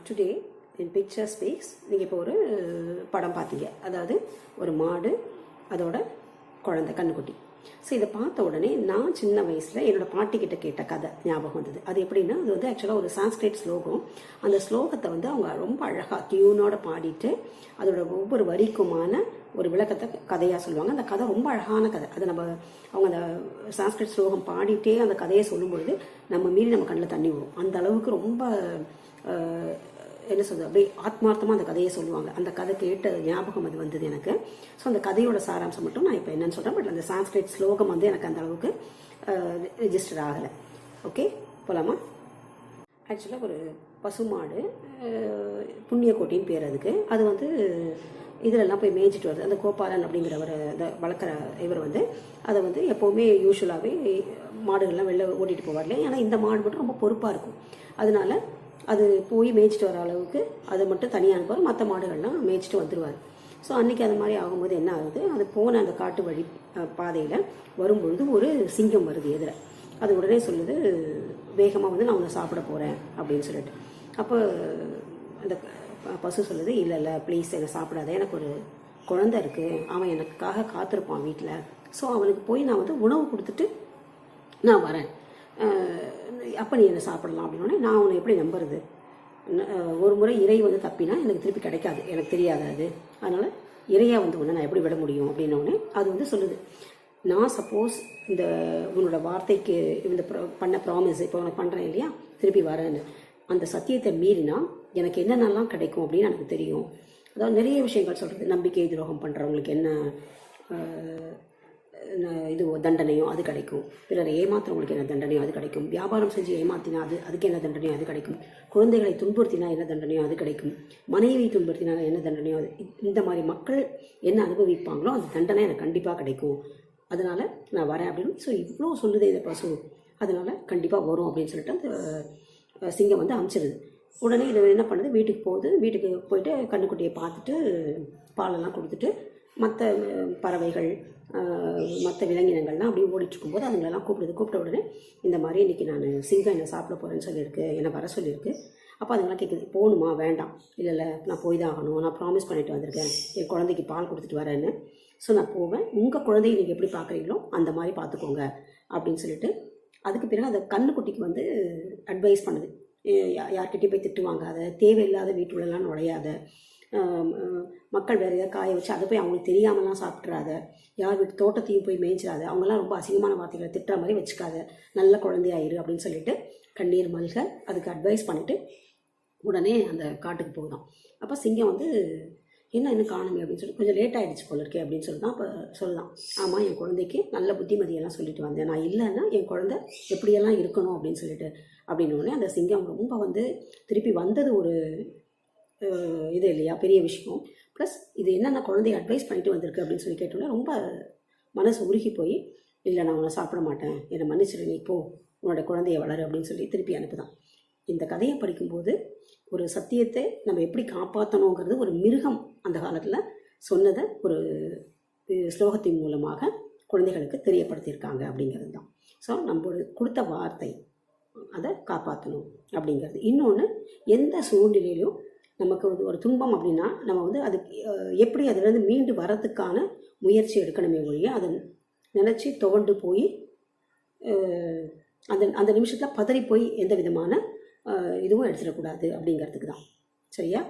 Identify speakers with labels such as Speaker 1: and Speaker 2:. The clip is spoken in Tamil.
Speaker 1: டுடே இன் பிக்சர் ஸ்பீக்ஸ் நீங்கள் இப்போ ஒரு படம் பார்த்தீங்க. அதாவது ஒரு மாடு, அதோட குழந்தை, கண்ணுக்குட்டி. ஸோ இதை பார்த்த உடனே நான் சின்ன வயசில் என்னோடய பாட்டிக்கிட்ட கேட்ட கதை ஞாபகம் வந்தது. அது எப்படின்னா, அது வந்து ஆக்சுவலாக ஒரு சான்ஸ்கிரிட் ஸ்லோகம். அந்த ஸ்லோகத்தை வந்து அவங்க ரொம்ப அழகாக டியூனோட பாடிட்டு அதோட ஒவ்வொரு வரிக்குமான ஒரு விளக்கத்தை கதையாக சொல்லுவாங்க. அந்த கதை ரொம்ப அழகான கதை. அது அவங்க அந்த சான்ஸ்கிரிட் ஸ்லோகம் பாடிட்டே அந்த கதையை சொல்லும் பொழுது நம்ம மீறி நம்ம கண்ணில் தண்ணி வரும். அந்த அளவுக்கு ரொம்ப என்ன சொல்றது, அப்படியே ஆத்மார்த்தமாக அந்த கதையை சொல்லுவாங்க. அந்த கதை கேட்ட ஞாபகம் அது வந்தது எனக்கு. ஸோ அந்த கதையோட சாராம்சம் மட்டும் நான் இப்போ என்னன்னு சொல்கிறேன். பட் அந்த சான்ஸ்கிரிட் ஸ்லோகம் வந்து எனக்கு அந்த அளவுக்கு ரெஜிஸ்டர் ஆகலை. ஓகே, போகலாமா? ஆக்சுவலாக ஒரு பசுமாடு, புண்ணியக்கோட்டின்னு பேர் அதுக்கு. அது வந்து இதிலெல்லாம் போய் மேய்ஞ்சிட்டு வருது. அந்த கோபாலன் அப்படிங்கிறவர், அந்த வளர்க்குற இவர் வந்து அதை வந்து எப்போவுமே யூஸ்வலாகவே மாடுகள்லாம் வெளில ஓட்டிகிட்டு போவார் இல்லையா. ஏன்னா இந்த மாடு மட்டும் ரொம்ப பொறுப்பாக இருக்கும். அதனால அது போய் மேய்ச்சிட்டு வர அளவுக்கு அதை மட்டும் தனியாக அனுப்புவார். மற்ற மாடுகள்லாம் மேய்ச்சிட்டு வந்துடுவார். ஸோ அன்றைக்கி அது மாதிரி ஆகும்போது என்ன ஆகுது, அது போன அந்த காட்டு வழி பாதையில் வரும்பொழுது ஒரு சிங்கம் வருது எதில். அது உடனே சொல்லுது, வேகமாக வந்து நான் உன்னை சாப்பிட போகிறேன் அப்படின்னு சொல்லிட்டு. அப்போ அந்த பசு சொல்லுது, இல்லை ப்ளீஸ் என்னை சாப்பிடாத, எனக்கு ஒரு குழந்தை இருக்குது, அவன் எனக்காக காத்திருப்பான் வீட்டில். ஸோ அவனுக்கு போய் நான் வந்து உணவு கொடுத்துட்டு நான் வரேன், அப்போ நீ என்னை சாப்பிடலாம் அப்படின்னோடனே, நான் உன்னை எப்படி நம்புறது? ஒரு முறை இறை வந்து தப்பினா எனக்கு திருப்பி கிடைக்காது, எனக்கு தெரியாது அது. அதனால் இறையாக வந்து ஒன்று நான் எப்படி விட முடியும் அப்படின்னோடனே அது வந்து சொல்லுது, நான் சப்போஸ் இந்த உன்னோட வார்த்தைக்கு இந்த பண்ண ப்ராமிஸ் இப்போ உனக்கு பண்ணுறேன் இல்லையா, திருப்பி வரேன்னு, அந்த சத்தியத்தை மீறினா எனக்கு என்னென்னலாம் கிடைக்கும் அப்படின்னு எனக்கு தெரியும். அதாவது நிறைய விஷயங்கள் சொல்கிறது. நம்பிக்கை துரோகம் பண்ணுறவங்களுக்கு என்ன இது தண்டனையும் அது கிடைக்கும், பிறரை ஏமாத்துறவங்களுக்கு என்ன தண்டனையோ அது கிடைக்கும், வியாபாரம் செஞ்சு ஏமாத்தினா அதுக்கு என்ன தண்டனையோ அது கிடைக்கும், குழந்தைகளை துன்புறுத்தினா என்ன தண்டனையோ அது கிடைக்கும், மனைவி துன்புறுத்தினா என்ன தண்டனையோ அது, இந்த மாதிரி மக்கள் என்ன அனுபவிப்பாங்களோ அந்த தண்டனை எனக்கு கண்டிப்பாக கிடைக்கும், அதனால நான் வரேன் அப்படின்னு. ஸோ இவ்வளோ சொல்லுதே இந்த பசு, அதனால கண்டிப்பாக வரும் அப்படின்னு சொல்லிட்டு அந்த சிங்கம் வந்து அனுப்பிச்சிடுது. உடனே இது என்ன பண்ணுது, வீட்டுக்கு போகுது. வீட்டுக்கு போயிட்டு கண்ணுக்குட்டியை பார்த்துட்டு பாலெல்லாம் கொடுத்துட்டு மற்ற பறவைகள், மற்ற விலங்கினங்கள்லாம் அப்படியே ஓடிட்டு இருக்கும்போது அதுங்களெல்லாம் கூப்பிட்ட உடனே, இந்த மாதிரி இன்றைக்கி நான் சிங்கம் என்னை சாப்பிட போகிறேன்னு சொல்லியிருக்கு, என்னை வர சொல்லியிருக்கு. அப்போ அதுங்களாம் கேட்குது, போகணுமா? வேண்டாம், இல்லை நான் போய் தான் ஆகணும், நான் ப்ராமிஸ் பண்ணிட்டு வந்திருக்கேன், என் குழந்தைக்கு பால் கொடுத்துட்டு வரேன்னு. ஸோ நான் போவேன், உங்கள் குழந்தைய நீங்கள் எப்படி பார்க்குறீங்களோ அந்த மாதிரி பார்த்துக்கோங்க அப்படின்னு சொல்லிட்டு, அதுக்கு பிறகு அந்த கண்ணுக்குட்டிக்கு வந்து அட்வைஸ் பண்ணுது, யார்கிட்டையும் போய் திட்டு வாங்காத, தேவையில்லாத வீட்டுள்ளலாம் நுழையாத, மக்கள் வேறு ஏதாவது காய வச்சு அதை போய் அவங்களுக்கு தெரியாமலாம் சாப்பிட்றாத, யார் வீட்டு தோட்டத்தையும் போய் மேய்ச்சிடாத, அவங்களாம் ரொம்ப அசிங்கமான வார்த்தைகளை திட்டுற மாதிரி வச்சுக்காத, நல்ல குழந்தையாயிரு அப்படின்னு சொல்லிட்டு கண்ணீர் மல்க அதுக்கு அட்வைஸ் பண்ணிவிட்டு உடனே அந்த காட்டுக்கு போகுதான். அப்போ சிங்கம் வந்து என்ன காணுமே அப்படின்னு சொல்லி, கொஞ்சம் லேட் ஆகிடுச்சு போல இருக்கே அப்படின்னு சொல்லி தான் அப்போ சொல்லுதான், ஆமாம் என் குழந்தைக்கு நல்ல புத்திமதியெல்லாம் சொல்லிட்டு வந்தேன், நான் இல்லைன்னா என் குழந்தை எப்படியெல்லாம் இருக்கணும் அப்படின்னு சொல்லிட்டு அப்படின்னோடனே அந்த சிங்கம் ரொம்ப வந்து திருப்பி வந்தது ஒரு இது இல்லையா, பெரிய விஷயம். ப்ளஸ் இது என்னென்ன குழந்தைய அட்வைஸ் பண்ணிட்டு வந்திருக்கு அப்படின்னு சொல்லி கேட்டோன்னே ரொம்ப மனசு உருகி போய், இல்லை நான் உன்னை சாப்பிட மாட்டேன், என்னை மன்னிச்சிடு, நீ போ, உன்னோட குழந்தைய வளரு அப்படின்னு சொல்லி திருப்பி அனுப்புதான். இந்த கதையை படிக்கும்போது ஒரு சத்தியத்தை நம்ம எப்படி காப்பாற்றணுங்கிறது ஒரு மிருகம் அந்த காலத்தில் சொன்னதை ஒரு ஸ்லோகத்தின் மூலமாக குழந்தைகளுக்கு தெரியப்படுத்தியிருக்காங்க அப்படிங்கிறது தான். ஸோ நம்ம கொடுத்த வார்த்தை அதை காப்பாற்றணும் அப்படிங்கிறது. இன்னொன்று, எந்த சூழ்நிலையிலும் நமக்கு வந்து ஒரு துன்பம் அப்படின்னா நம்ம வந்து அதுக்கு எப்படி அதுலேருந்து மீண்டு வரத்துக்கான முயற்சி எடுக்கணுமே ஒழிய அதை நினச்சி துவண்டு போய் அந்த நிமிஷத்தில் பதறி போய் எந்த விதமான இதுவும் எடுத்துடக்கூடாது அப்படிங்கிறதுக்கு தான். சரியா?